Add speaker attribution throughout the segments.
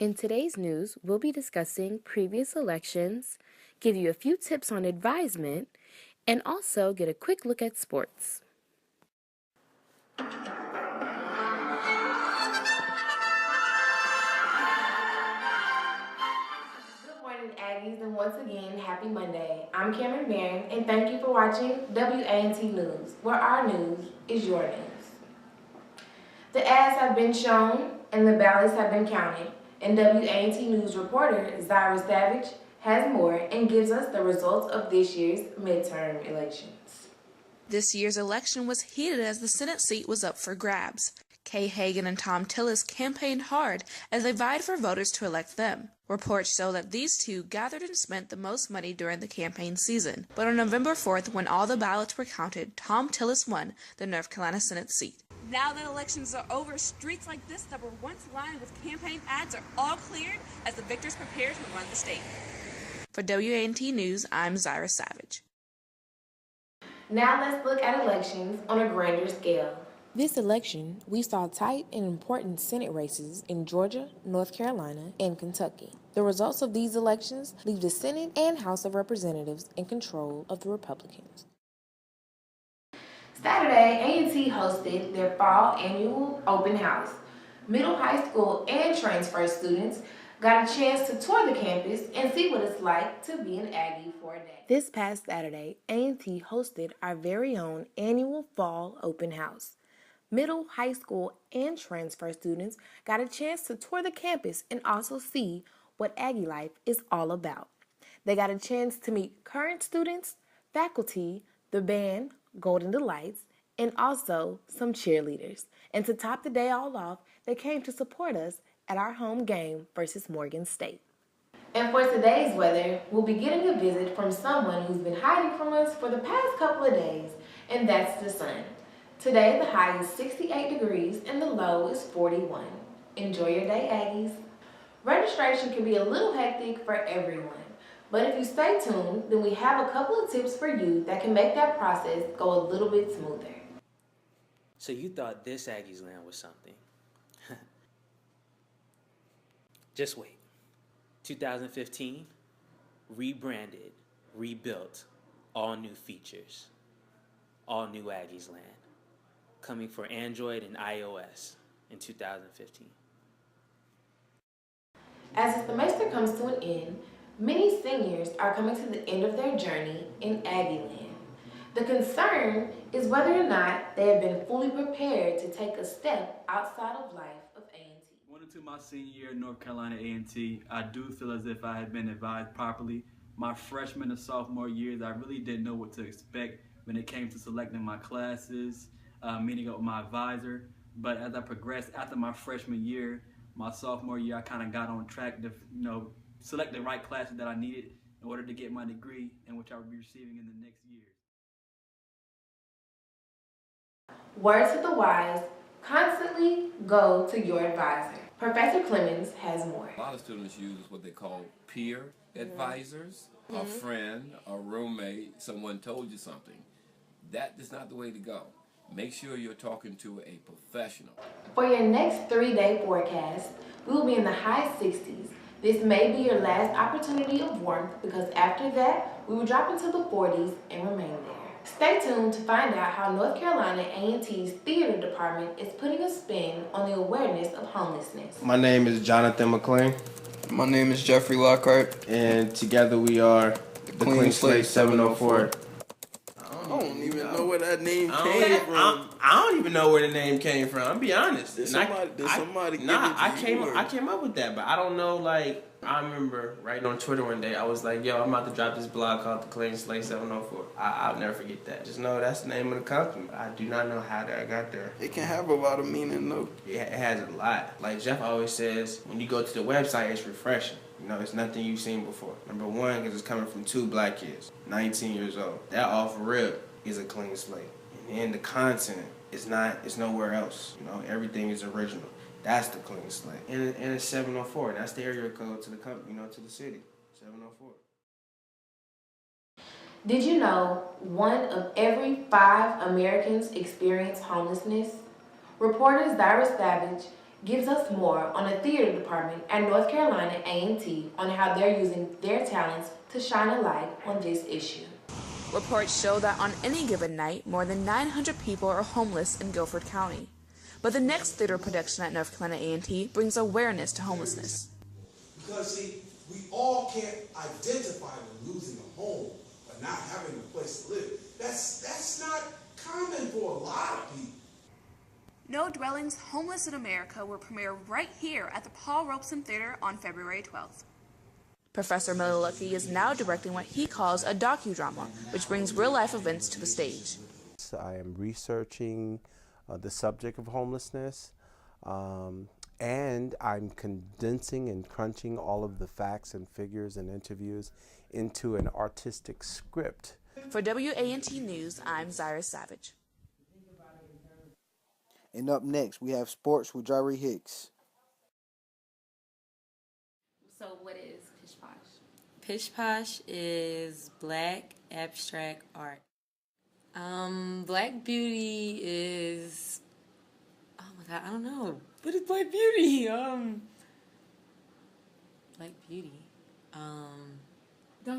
Speaker 1: In today's news, we'll be discussing previous elections, give you a few tips on advisement, and also get a quick look at sports.
Speaker 2: Good morning, Aggies, and once again, happy Monday. I'm Cameron Barron, and thank you for watching WA&T News, where our news is your news. The ads have been shown, and the ballots have been counted, and WA&T News reporter Zyra Savage has more and gives us the results of this year's midterm elections.
Speaker 3: This year's election was heated as the Senate seat was up for grabs. Kay Hagan and Tom Tillis campaigned hard as they vied for voters to elect them. Reports show that these two gathered and spent the most money during the campaign season. But on November 4th, when all the ballots were counted, Tom Tillis won the North Carolina Senate seat. Now that elections are over, streets like this that were once lined with campaign ads are all cleared as the victors prepare to run the state. For WA&T News, I'm Zyra Savage.
Speaker 2: Now let's look at elections on a grander scale.
Speaker 1: This election, we saw tight and important Senate races in Georgia, North Carolina, and Kentucky. The results of these elections leave the Senate and House of Representatives in control of the Republicans.
Speaker 2: Saturday, A&T hosted their fall annual open house. Middle, high school, and transfer students got a chance to tour the campus and see what it's like to be an Aggie for a day. This past Saturday, A&T hosted our very own annual fall open house. Middle, high school, and transfer students got a chance to tour the campus and also see what Aggie life is all about. They got a chance to meet current students, faculty, the band, Golden Delights, and also some cheerleaders. And to top the day all off, they came to support us at our home game versus Morgan State. And for today's weather, we'll be getting a visit from someone who's been hiding from us for the past couple of days, and that's the sun. Today, the high is 68 degrees and the low is 41. Enjoy your day, Aggies. Registration can be a little hectic for everyone, but if you stay tuned, then we have a couple of tips for you that can make that process go a little bit smoother.
Speaker 4: So you thought this Aggies land was something. Just wait. 2015, rebranded, rebuilt, all new features. All new Aggies land. Coming for Android and iOS in 2015.
Speaker 2: As the semester comes to an end, many seniors are coming to the end of their journey in Aggie land. The concern is whether or not they have been fully prepared to take a step outside of life of A&T.
Speaker 5: Going into my senior year at North Carolina A&T, I do feel as if I had been advised properly. My freshman and sophomore years, I really didn't know what to expect when it came to selecting my classes, meeting up with my advisor. But as I progressed after my freshman year, my sophomore year, I kind of got on track to, select the right classes that I needed in order to get my degree, and which I will be receiving in the next year.
Speaker 2: Word to the wise, constantly go to your advisor. Professor Clemens has more.
Speaker 6: A lot of students use what they call peer advisors, a friend, a roommate, someone told you something. That is not the way to go. Make sure you're talking to a professional.
Speaker 2: For your next 3-day forecast, we will be in the high 60s. This may be your last opportunity of warmth because after that, we will drop into the 40s and remain there. Stay tuned to find out how North Carolina A&T's theater department is putting a spin on the awareness of homelessness.
Speaker 7: My name is Jonathan McClain.
Speaker 8: My name is Jeffrey Lockhart.
Speaker 7: And together we are the Clean Slate 704.
Speaker 8: I don't even know where that name came from.
Speaker 7: I don't even know where the name came from. I'll be honest.
Speaker 8: Did somebody give it to you?
Speaker 7: I came up with that, but I don't know, I remember writing on Twitter one day, I was like, yo, I'm about to drop this blog called The Clean Slate 704. I'll never forget that. Just know that's the name of the company. I do not know how I got there.
Speaker 8: It can have a lot of meaning, though.
Speaker 7: Yeah, it has a lot. Like Jeff always says, when you go to the website, it's refreshing. It's nothing you've seen before. Number one, because it's coming from 2 black kids, 19 years old. That off rip is a clean slate. And then the content is nowhere else. Everything is original. That's the clean slate. And it's 704. That's the area code to the company, to the city. 704.
Speaker 2: Did you know 1 of every 5 Americans experience homelessness? Reporter Zyra Savage gives us more on the theater department at North Carolina A&T on how they're using their talents to shine a light on this issue.
Speaker 3: Reports show that on any given night, more than 900 people are homeless in Guilford County. But the next theater production at North Carolina A&T brings awareness to homelessness.
Speaker 9: Because, see, we all can't identify with losing a home but not having a place to live. That's not common for a lot of people.
Speaker 3: No Dwellings Homeless in America will premiere right here at the Paul Robeson Theater on February 12th. Professor Miller Lucky is now directing what he calls a docudrama, which brings real-life events to the stage.
Speaker 10: I am researching the subject of homelessness, and I'm condensing and crunching all of the facts and figures and interviews into an artistic script.
Speaker 3: For WA&T News, I'm Zyra Savage.
Speaker 11: And up next, we have sports with Jari Hicks.
Speaker 12: So what is Pish Posh? Pish Posh is black abstract art. Black Beauty is, oh my God, I don't know. What is Black Beauty? Black Beauty.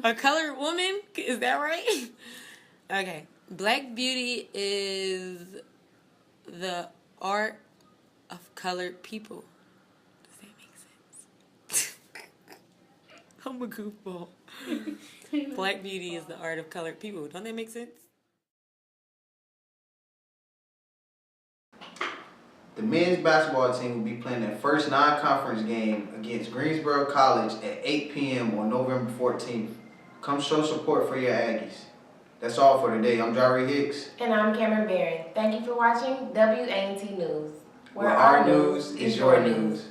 Speaker 12: A colored woman? Is that right? Okay. Black Beauty is the art of colored people. Does that make sense? I'm a goofball. Black Beauty is the art of colored people. Don't that make sense?
Speaker 11: The men's basketball team will be playing their first non-conference game against Greensboro College at 8 p.m. on November 14th. Come show support for your Aggies. That's all for today. I'm Jari Hicks.
Speaker 2: And I'm Cameron Barron. Thank you for watching WA&T News,
Speaker 11: where our news is your news.